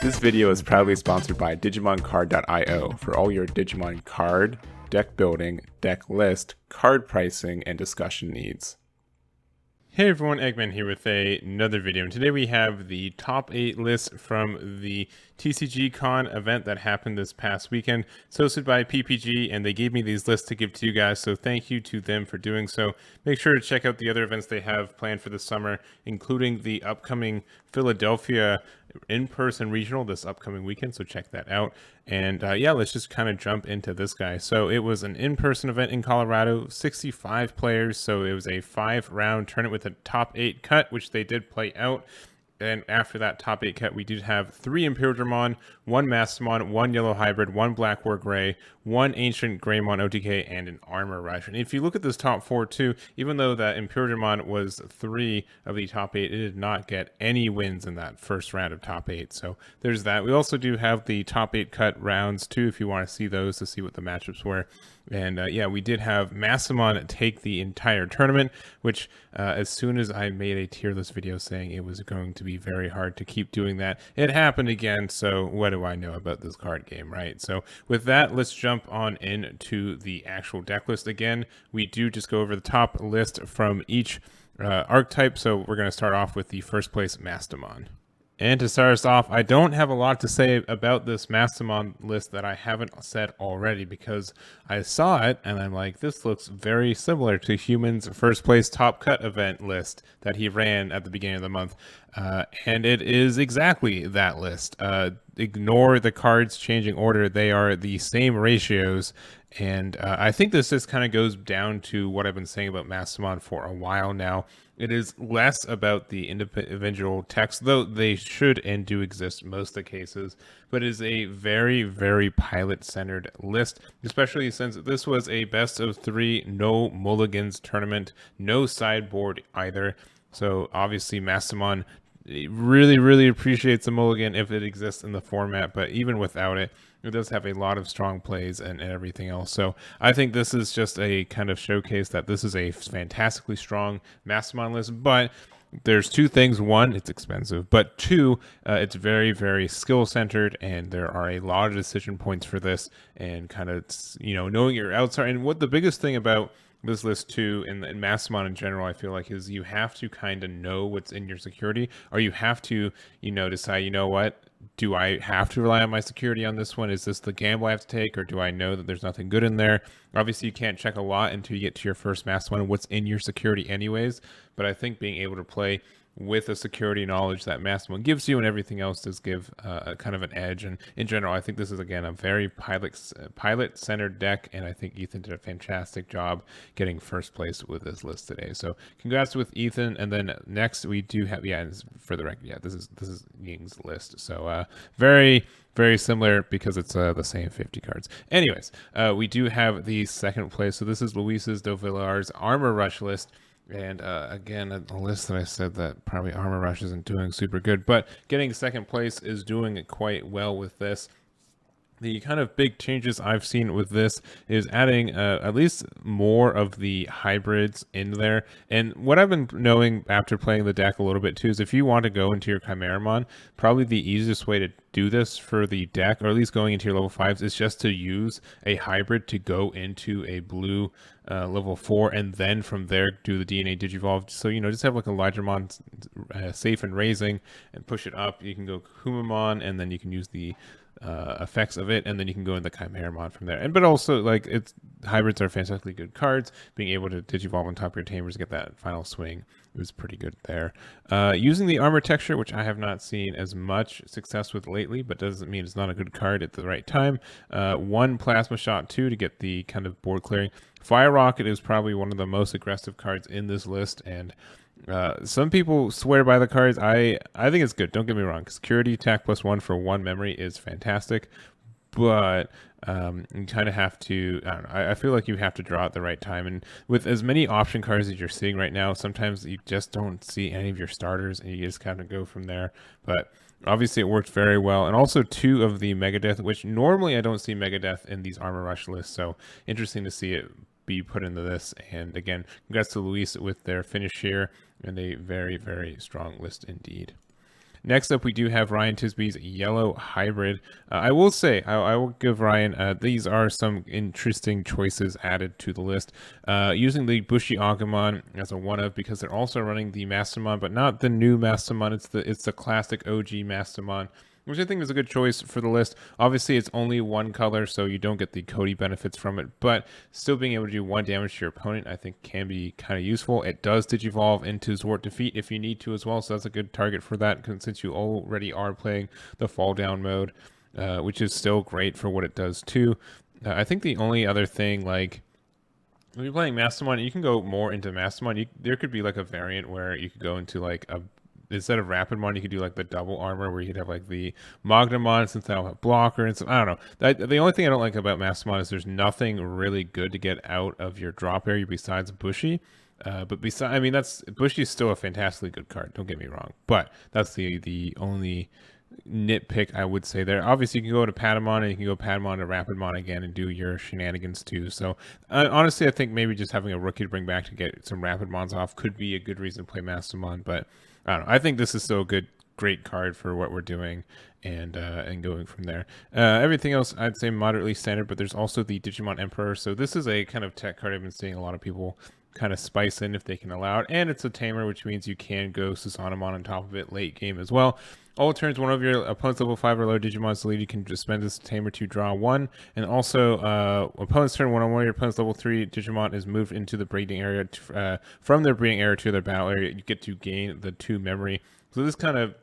This video is proudly sponsored by DigimonCard.io for all your Digimon card, deck building, deck list, card pricing, and discussion needs. Hey everyone, Eggman here with another video, and today we have the top 8 list from the TCG Con event that happened this past weekend. It's hosted by PPG, and they gave me these lists to give to you guys, so thank you to them for doing so. Make sure to check out the other events they have planned for the summer, including the upcoming Philadelphia in-person regional this upcoming weekend, so check that out. And yeah, let's just kind of jump into this guy. So it was an in-person event in Colorado, 65 players, so it was a 5-round tournament with a top 8 cut, which they did play out. And after that top 8 cut, we did have 3 Imperialdramon, 1 Mastemon, 1 Yellow Hybrid, 1 BlackWarGreymon, 1 AncientGreymon OTK, and an Armor Rush. And if you look at this top 4 too, even though that Imperialdramon was 3 of the top 8, it did not get any wins in that first round of top 8. So there's that. We also do have the top 8 cut rounds too, if you want to see those to see what the matchups were. And yeah, we did have Mastemon take the entire tournament, which as soon as I made a tier list video saying it was going to be very hard to keep doing that, it happened again. So what do I know about this card game, right? So with that, let's jump on into the actual deck list. Again, we do just go over the top list from each archetype. So we're going to start off with the first place Mastemon. And to start us off, I don't have a lot to say about this Mastemon list that I haven't said already, because I saw it and I'm like, this looks very similar to Human's first place top cut event list that he ran at the beginning of the month. And it is exactly that list. Ignore the cards changing order. They are the same ratios. And I think this just kind of goes down to what I've been saying about Mastemon for a while now. It is less about the individual text, though they should and do exist in most of the cases, but it is a very, very pilot-centered list, especially since this was a best of 3, no mulligans tournament, no sideboard either. So obviously Mastemon really, really appreciates a mulligan if it exists in the format, but even without it, it does have a lot of strong plays and everything else. So I think this is just a kind of showcase that this is a fantastically strong Mastemon list, but there's 2 things. 1, it's expensive, but 2, it's very, very skill-centered, and there are a lot of decision points for this, and kind of, you know, knowing your outside. And what the biggest thing about this list too, and Mastemon in general, I feel like, is you have to kind of know what's in your security, or you have to, you know, decide, you know what, do I have to rely on my security on this one? Is this the gamble I have to take, or do I know that there's nothing good in there? Obviously, you can't check a lot until you get to your first Mastemon and what's in your security anyways, but I think being able to play with the security knowledge that Mastemon gives you and everything else does give a kind of an edge. And in general, I think this is, again, a very pilot-centered deck, and I think Ethan did a fantastic job getting first place with this list today. So congrats with Ethan. And then next we do have, yeah, for the record, yeah, this is Ying's list. So very, very similar because it's the same 50 cards. Anyways, we do have the second place. So this is Luis's do Villar's Armor Rush list. And again, a list that I said that probably Armor Rush isn't doing super good, but getting second place is doing it quite well with this. The kind of big changes I've seen with this is adding at least more of the hybrids in there. And what I've been knowing after playing the deck a little bit too is if you want to go into your Chimeramon, probably the easiest way to do this for the deck, or at least going into your level 5s, is just to use a hybrid to go into a blue level 4, and then from there do the DNA Digivolve. So, you know, just have like a Lydramon safe and raising and push it up. You can go Kumamon, and then you can use the effects of it, and then you can go in the Chimeramon from there. And but also, like, it's hybrids are fantastically good cards. Being able to Digivolve on top of your Tamers to get that final swing, it was pretty good there. Using the armor texture, which I have not seen as much success with lately, but doesn't mean it's not a good card at the right time. 1 Plasma Shot 2 to get the kind of board clearing. Fire Rocket is probably one of the most aggressive cards in this list, and some people swear by the cards. I think it's good. Don't get me wrong. Security attack +1 for 1 memory is fantastic, but you kind of have to, I don't know, I feel like you have to draw at the right time. And with as many option cards as you're seeing right now, sometimes you just don't see any of your starters, and you just kind of go from there. But obviously it worked very well. And also 2 of the Megadeth, which normally I don't see Megadeth in these Armor Rush lists, so interesting to see it be put into this. And again, congrats to Luis with their finish here, and a very, very strong list indeed. Next up, we do have Ryan Tisbe's Yellow Hybrid. I will say, I will give Ryan, these are some interesting choices added to the list. Using the Bushy Agumon as a one-of, because they're also running the Mastemon, but not the new Mastemon. It's the classic OG Mastemon, which I think is a good choice for the list. Obviously, it's only one color, so you don't get the Cody benefits from it, but still being able to do 1 damage to your opponent, I think can be kind of useful. It does Digivolve into Zwart Defeat if you need to as well, so that's a good target for that, since you already are playing the Fall Down mode, which is still great for what it does too. I think the only other thing, like, when you're playing Mastemon, you can go more into Mastemon. There could be like a variant where you could go into like instead of Rapidmon, you could do like the double armor where you could have like the Magnamon since that'll have blocker and stuff. I don't know. The only thing I don't like about Mastemon is there's nothing really good to get out of your drop area besides Bushy. But besides, I mean, Bushy is still a fantastically good card. Don't get me wrong, but that's the only nitpick I would say there. Obviously, you can go to Patamon and you can go Patamon to Rapidmon again and do your shenanigans too. So honestly, I think maybe just having a rookie to bring back to get some Rapidmons off could be a good reason to play Mastemon, but I don't know. I think this is still a great card for what we're doing, and going from there. Everything else I'd say moderately standard, but there's also the Digimon Emperor. So this is a kind of tech card I've been seeing a lot of people kind of spice in if they can allow it, and it's a tamer, which means you can go Susanomon on top of it late game as well. All turns one of your opponent's level 5 or lower Digimon's lead, you can just spend this tamer to draw 1. And also, opponent's turn 1 on 1 of your opponent's level 3 Digimon is moved into the breeding area from their breeding area to their battle area. You get to gain the 2 memory. So this kind of,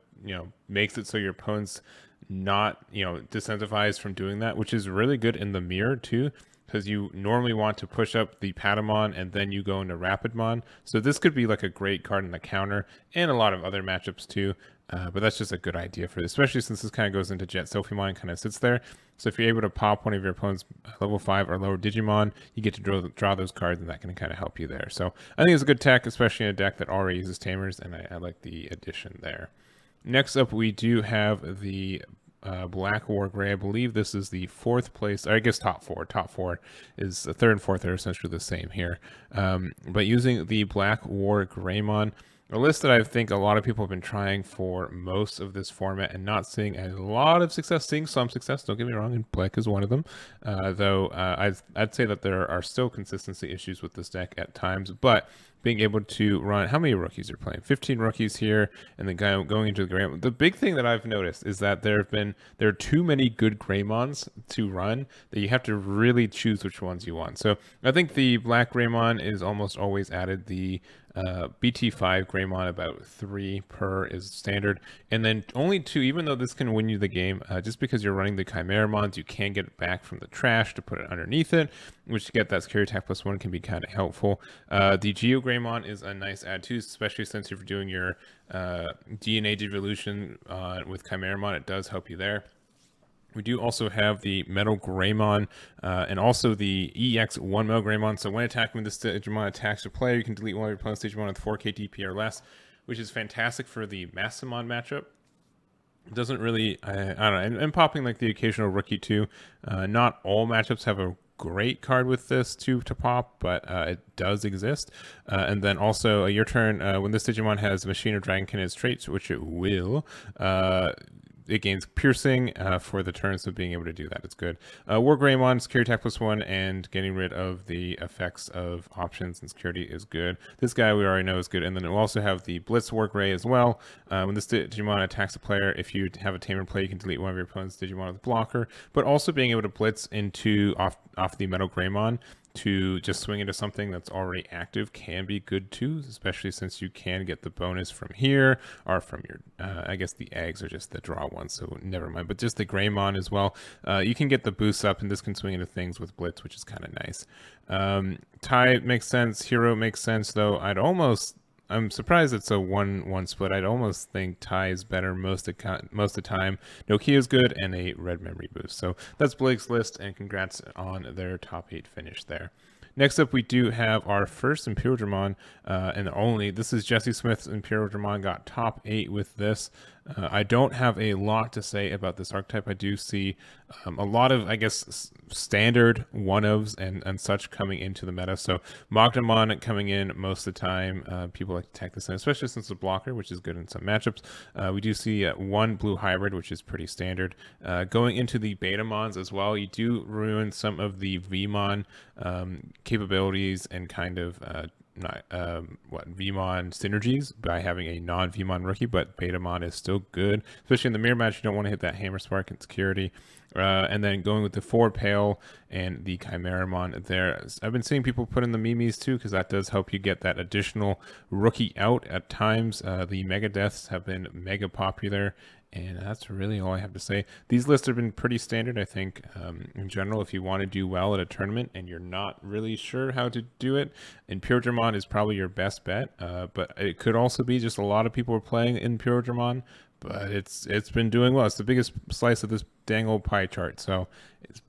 makes it so your opponent's not, disincentivized from doing that, which is really good in the mirror too, because you normally want to push up the Patamon and then you go into Rapidmon. So this could be like a great card in the counter and a lot of other matchups too. But that's just a good idea for this, especially since this kind of goes into Jet Sophimon and kind of sits there. So if you're able to pop one of your opponent's level 5 or lower Digimon, you get to draw those cards, and that can kind of help you there. So I think it's a good tech, especially in a deck that already uses tamers, and I like the addition there. Next up, we do have the BlackWarGreymon. I believe this is the 4th place, or I guess top 4. Top 4 is the 3rd and 4th are essentially the same here. But using the BlackWarGreymon, a list that I think a lot of people have been trying for most of this format and not seeing a lot of success, seeing some success, don't get me wrong, and Black is one of them. Though I'd say that there are still consistency issues with this deck at times, but being able to run, how many rookies are playing? 15 rookies here, and then going into the Greymon. The big thing that I've noticed is that there are too many good Greymons to run that you have to really choose which ones you want. So I think the BlackGreymon is almost always added. The BT5 Greymon, about 3 per is standard, and then only 2, even though this can win you the game, just because you're running the Chimeramons, you can get it back from the trash to put it underneath it, which to get that security attack +1 can be kind of helpful. The GeoGreymon is a nice add too, especially since you're doing your DNA devolution with Chimeramon. It does help you there. We do also have the Metal Greymon and also the EX 1 Metal Greymon. So when attacking with this Digimon attacks your player, you can delete one of your opponent's Digimon with 4k DP or less, which is fantastic for the Mastemon matchup. It doesn't really, I don't know, and popping like the occasional rookie too. Not all matchups have a great card with this to pop, but it does exist. And then also your turn, when this Digimon has Machine or Dragonkin in its traits, which it will, it gains piercing for the turn, so being able to do that is good. WarGreymon, security attack +1, and getting rid of the effects of options and security is good. This guy we already know is good. And then we'll also have the Blitz WarGrey as well. When this Digimon attacks a player, if you have a tamer play, you can delete one of your opponent's Digimon with blocker. But also being able to Blitz into off the Metal Greymon to just swing into something that's already active can be good too, especially since you can get the bonus from here or from your, I guess the eggs are just the draw one, so never mind, but just the Greymon as well. You can get the boost up, and this can swing into things with Blitz, which is kind of nice. Tai makes sense, Hero makes sense, though I'm surprised it's a 1-1 split. I'd almost think Tai is better most of the time. Nokia is good, and a red memory boost. So that's Blake's list, and congrats on their top 8 finish there. Next up, we do have our first Imperialdramon, and only, this is Jesse Smith's Imperialdramon, got top 8 with this. I don't have a lot to say about this archetype. I do see a lot of, I guess, standard one-ofs and such coming into the meta. So Mastemon coming in most of the time. People like to tech this in, especially since it's a blocker, which is good in some matchups. We do see one blue hybrid, which is pretty standard. Going into the Betamons as well, you do ruin some of the Vmon capabilities and kind of Vmon synergies by having a non-Vmon rookie, but Betamon is still good, especially in the mirror match. You don't want to hit that Hammer Spark and security. And then going with the 4 Pale and the Chimeramon there. I've been seeing people put in the Mimis too, because that does help you get that additional rookie out at times. The Mega Deaths have been mega popular, and that's really all I have to say. These lists have been pretty standard, I think, in general. If you want to do well at a tournament and you're not really sure how to do it, Imperialdramon is probably your best bet. But it could also be just a lot of people are playing Imperialdramon, but it's been doing well. It's the biggest slice of this dang old pie chart, so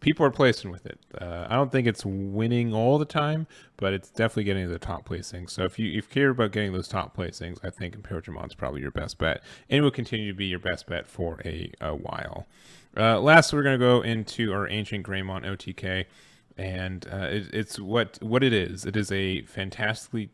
people are placing with it. I don't think it's winning all the time, but it's definitely getting to the top placings. So if you care about getting those top placings, I think Imperialdramon's probably your best bet, and will continue to be your best bet for a while. Last, we're going to go into our AncientGreymon OTK, and it's what it is. It is a fantastically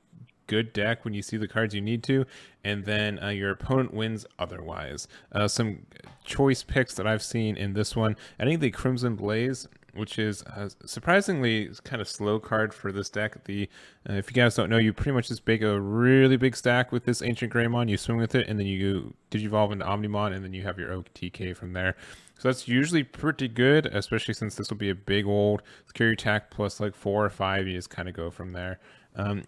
good deck when you see the cards you need to, and then your opponent wins otherwise. Some choice picks that I've seen in this one, I think the Crimson Blaze, which is surprisingly kind of slow card for this deck. If you guys don't know, you pretty much just bake a really big stack with this AncientGreymon, you swing with it, and then you Digivolve into Omnimon, and then you have your OTK from there. So that's usually pretty good, especially since this will be a big old security attack plus like 4 or 5. You just kind of go from there.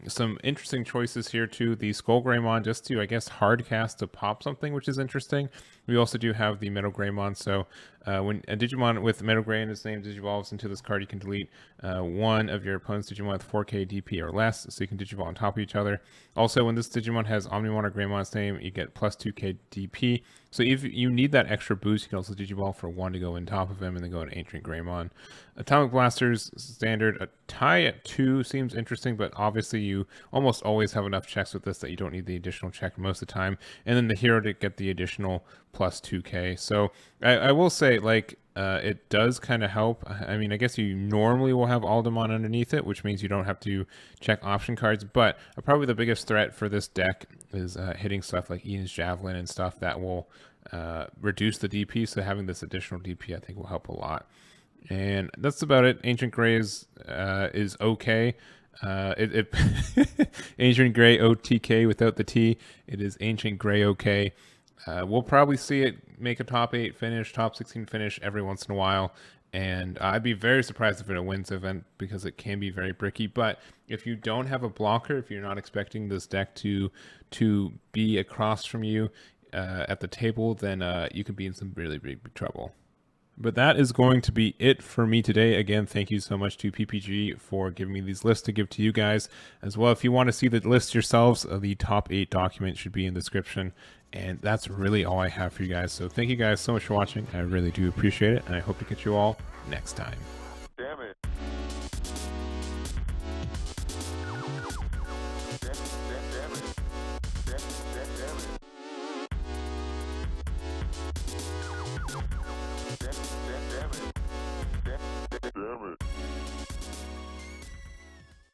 Some interesting choices here too. The SkullGreymon, just to, I guess, hard cast to pop something, which is interesting. We also do have the MetalGreymon, so when a Digimon with Metal Grey in its name digivolves into this card, you can delete one of your opponent's Digimon with 4k DP or less, so you can digivolve on top of each other. Also, when this Digimon has Omnimon or Greymon in its name, you get plus 2k DP. So if you need that extra boost, you can also digivolve for 1 to go on top of him, and then go into AncientGreymon. Atomic Blasters, standard. A tie at 2 seems interesting, but obviously you almost always have enough checks with this that you don't need the additional check most of the time. And then the hero to get the additional plus 2k. So I will say, like, it does kind of help. I mean, I guess you normally will have Aldemon underneath it, which means you don't have to check option cards, but probably the biggest threat for this deck is hitting stuff like Ehan's Javelin and stuff that will reduce the DP, so having this additional DP I think will help a lot. And that's about it. Ancient Grey is okay. Ancient Grey OTK without the T. It is Ancient Grey okay. We'll probably see it make a top 8 finish, top 16 finish every once in a while, and I'd be very surprised if it wins the event because it can be very bricky. But if you don't have a blocker, if you're not expecting this deck to be across from you at the table, then you could be in some really big trouble. But that is going to be it for me today. Again, thank you so much to PPG for giving me these lists to give to you guys as well. If you want to see the list yourselves, the top 8 document should be in the description. And that's really all I have for you guys. So thank you guys so much for watching. I really do appreciate it, and I hope to catch you all next time.